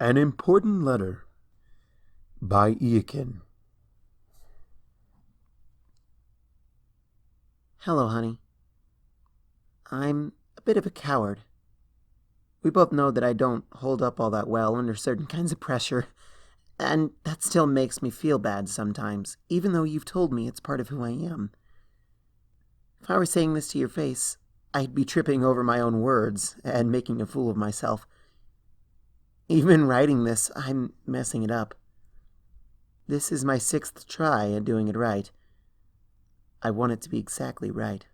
An Important Letter by Eakin. Hello, honey. I'm a bit of a coward. We both know that I don't hold up all that well under certain kinds of pressure, and that still makes me feel bad sometimes, even though you've told me it's part of who I am. If I were saying this to your face, I'd be tripping over my own words and making a fool of myself. Even writing this, I'm messing it up. This is my 6th try at doing it right. I want it to be exactly right.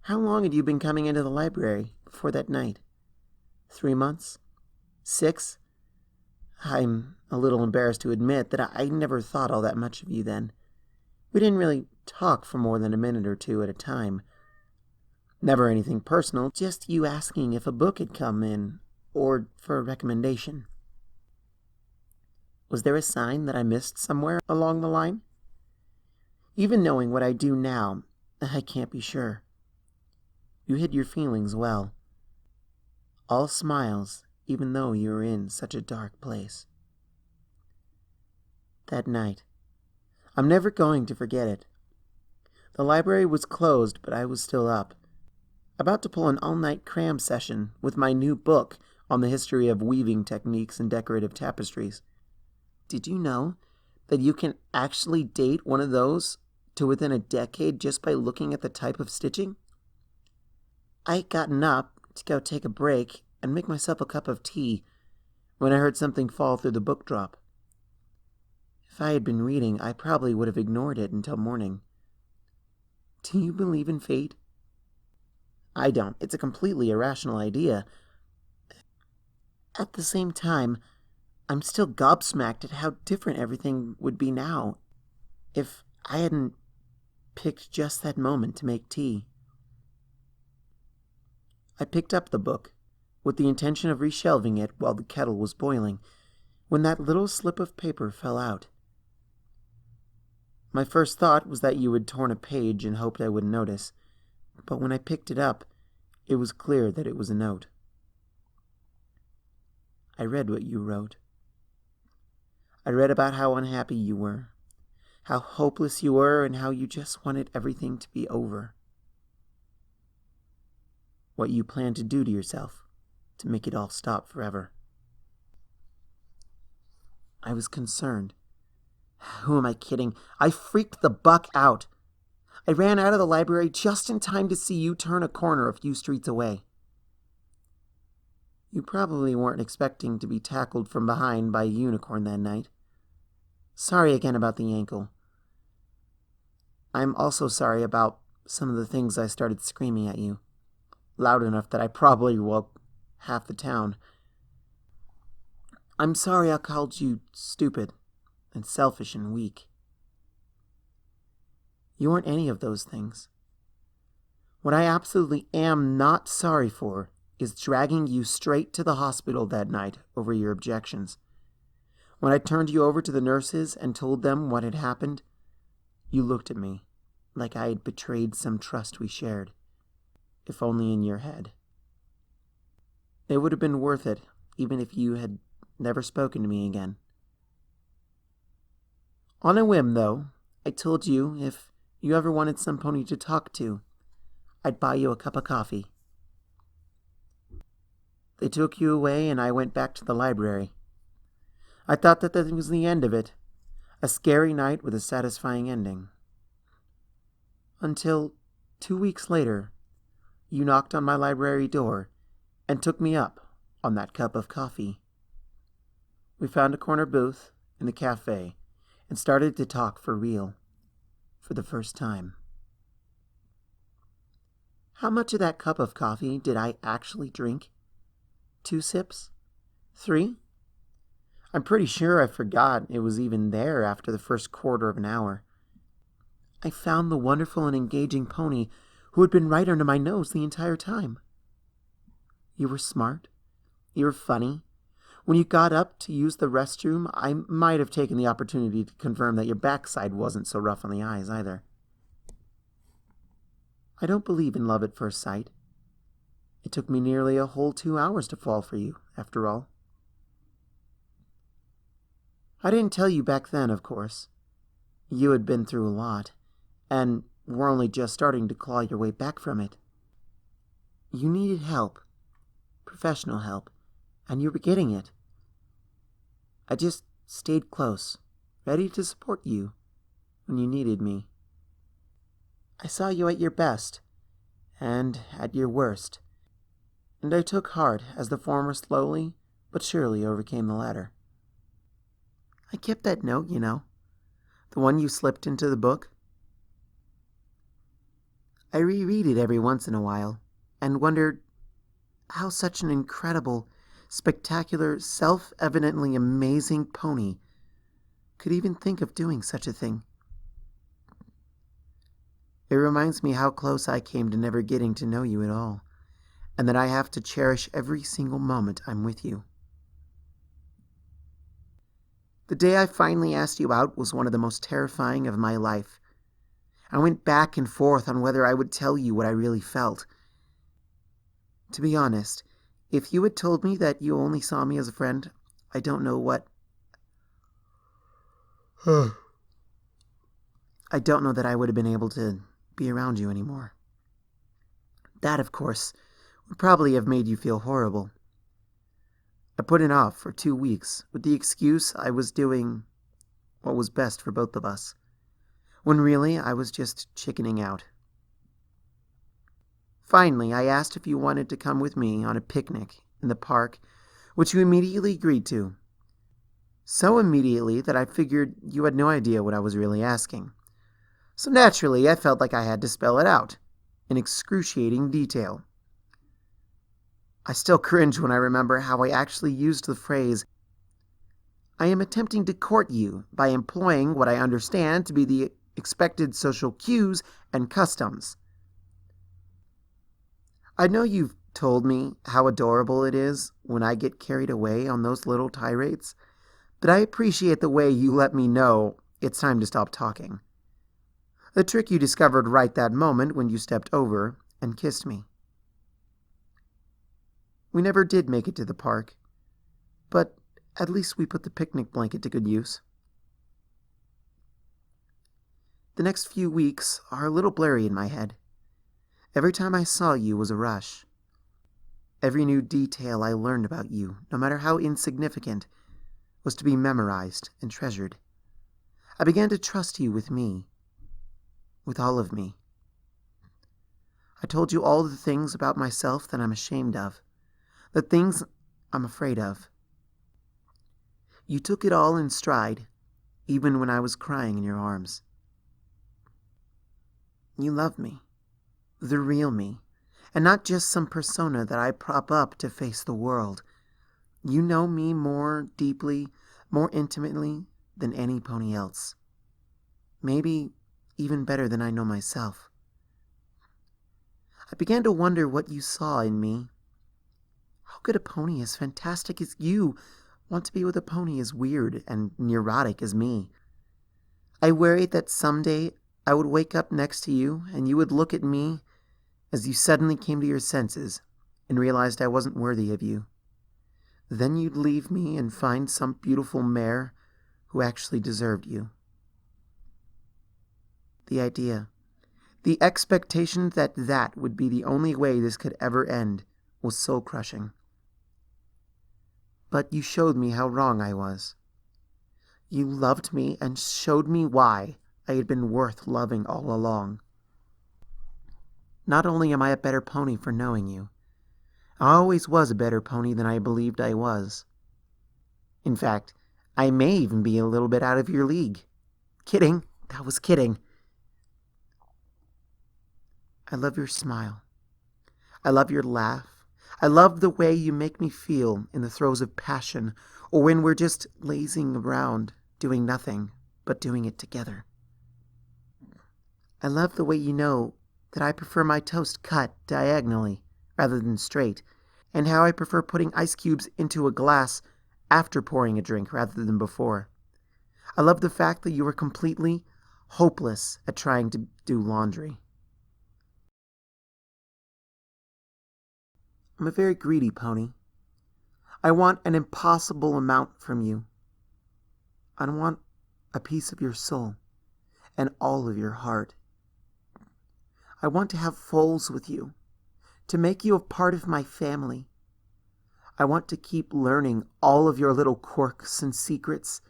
How long had you been coming into the library before that night? 3 months? 6? I'm a little embarrassed to admit that I never thought all that much of you then. We didn't really talk for more than a minute or two at a time. Never anything personal, just you asking if a book had come in, or for a recommendation. Was there a sign that I missed somewhere along the line? Even knowing what I do now, I can't be sure. You hid your feelings well. All smiles, even though you were in such a dark place. That night, I'm never going to forget it. The library was closed, but I was still up, about to pull an all-night cram session with my new book on the history of weaving techniques and decorative tapestries. Did you know that you can actually date one of those to within a decade just by looking at the type of stitching? I had gotten up to go take a break and make myself a cup of tea when I heard something fall through the book drop. If I had been reading, I probably would have ignored it until morning. Do you believe in fate? I don't. It's a completely irrational idea. At the same time, I'm still gobsmacked at how different everything would be now if I hadn't picked just that moment to make tea. I picked up the book, with the intention of reshelving it while the kettle was boiling, when that little slip of paper fell out. My first thought was that you had torn a page and hoped I wouldn't notice, but when I picked it up, it was clear that it was a note. I read what you wrote. I read about how unhappy you were, how hopeless you were, and how you just wanted everything to be over. What you planned to do to yourself to make it all stop forever. I was concerned. Who am I kidding? I freaked the buck out. I ran out of the library just in time to see you turn a corner a few streets away. You probably weren't expecting to be tackled from behind by a unicorn that night. Sorry again about the ankle. I'm also sorry about some of the things I started screaming at you, loud enough that I probably woke half the town. I'm sorry I called you stupid and selfish and weak. You weren't any of those things. What I absolutely am not sorry for is dragging you straight to the hospital that night over your objections. When I turned you over to the nurses and told them what had happened, you looked at me like I had betrayed some trust we shared, if only in your head. It would have been worth it, even if you had never spoken to me again. On a whim, though, I told you if you ever wanted some pony to talk to, I'd buy you a cup of coffee. They took you away and I went back to the library. I thought that was the end of it, a scary night with a satisfying ending. Until 2 weeks later, you knocked on my library door and took me up on that cup of coffee. We found a corner booth in the cafe and started to talk for real, for the first time. How much of that cup of coffee did I actually drink? 2 sips? 3? I'm pretty sure I forgot it was even there after the first quarter of an hour. I found the wonderful and engaging pony who had been right under my nose the entire time. You were smart. You were funny. When you got up to use the restroom, I might have taken the opportunity to confirm that your backside wasn't so rough on the eyes either. I don't believe in love at first sight. It took me nearly a whole 2 hours to fall for you, after all. I didn't tell you back then, of course. You had been through a lot, and were only just starting to claw your way back from it. You needed help, professional help, and you were getting it. I just stayed close, ready to support you when you needed me. I saw you at your best, and at your worst, and I took heart as the former slowly but surely overcame the latter. I kept that note, you know, the one you slipped into the book. I reread it every once in a while, and wondered how such an incredible, spectacular, self-evidently amazing pony could even think of doing such a thing. It reminds me how close I came to never getting to know you at all, and that I have to cherish every single moment I'm with you. The day I finally asked you out was one of the most terrifying of my life. I went back and forth on whether I would tell you what I really felt. To be honest, if you had told me that you only saw me as a friend, I don't know that I would have been able to be around you anymore. That, of course, would probably have made you feel horrible. I put it off for 2 weeks with the excuse I was doing what was best for both of us, when really I was just chickening out. Finally, I asked if you wanted to come with me on a picnic in the park, which you immediately agreed to. So immediately that I figured you had no idea what I was really asking. So naturally, I felt like I had to spell it out, in excruciating detail. I still cringe when I remember how I actually used the phrase, "I am attempting to court you by employing what I understand to be the expected social cues and customs." I know you've told me how adorable it is when I get carried away on those little tirades, but I appreciate the way you let me know it's time to stop talking. The trick you discovered right that moment when you stepped over and kissed me. We never did make it to the park, but at least we put the picnic blanket to good use. The next few weeks are a little blurry in my head. Every time I saw you was a rush. Every new detail I learned about you, no matter how insignificant, was to be memorized and treasured. I began to trust you with me, with all of me. I told you all the things about myself that I'm ashamed of, the things I'm afraid of. You took it all in stride, even when I was crying in your arms. You love me, the real me, and not just some persona that I prop up to face the world. You know me more deeply, more intimately than any pony else. Maybe even better than I know myself. I began to wonder what you saw in me. How could a pony as fantastic as you want to be with a pony as weird and neurotic as me? I worried that someday I would wake up next to you and you would look at me as you suddenly came to your senses and realized I wasn't worthy of you. Then you'd leave me and find some beautiful mare who actually deserved you. The idea, the expectation that that would be the only way this could ever end was soul-crushing. But you showed me how wrong I was. You loved me and showed me why I had been worth loving all along. Not only am I a better pony for knowing you, I always was a better pony than I believed I was. In fact, I may even be a little bit out of your league. Kidding, that was kidding. I love your smile. I love your laugh. I love the way you make me feel in the throes of passion or when we're just lazing around, doing nothing but doing it together. I love the way you know that I prefer my toast cut diagonally rather than straight, and how I prefer putting ice cubes into a glass after pouring a drink rather than before. I love the fact that you are completely hopeless at trying to do laundry. I'm a very greedy pony. I want an impossible amount from you. I want a piece of your soul and all of your heart. I want to have foals with you, to make you a part of my family. I want to keep learning all of your little quirks and secrets,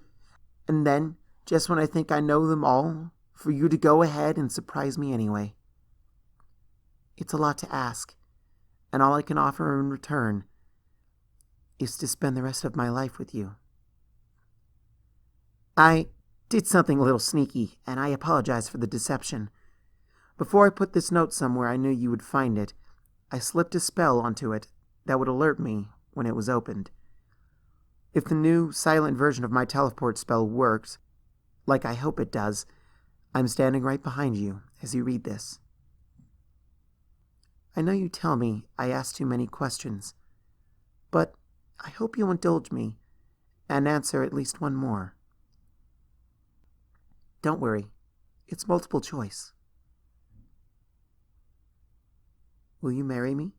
and then, just when I think I know them all, for you to go ahead and surprise me anyway. It's a lot to ask, and all I can offer in return is to spend the rest of my life with you. I did something a little sneaky, and I apologize for the deception. Before I put this note somewhere I knew you would find it, I slipped a spell onto it that would alert me when it was opened. If the new silent version of my teleport spell works, like I hope it does, I'm standing right behind you as you read this. I know you tell me I ask too many questions, but I hope you'll indulge me and answer at least one more. Don't worry, it's multiple choice. Will you marry me?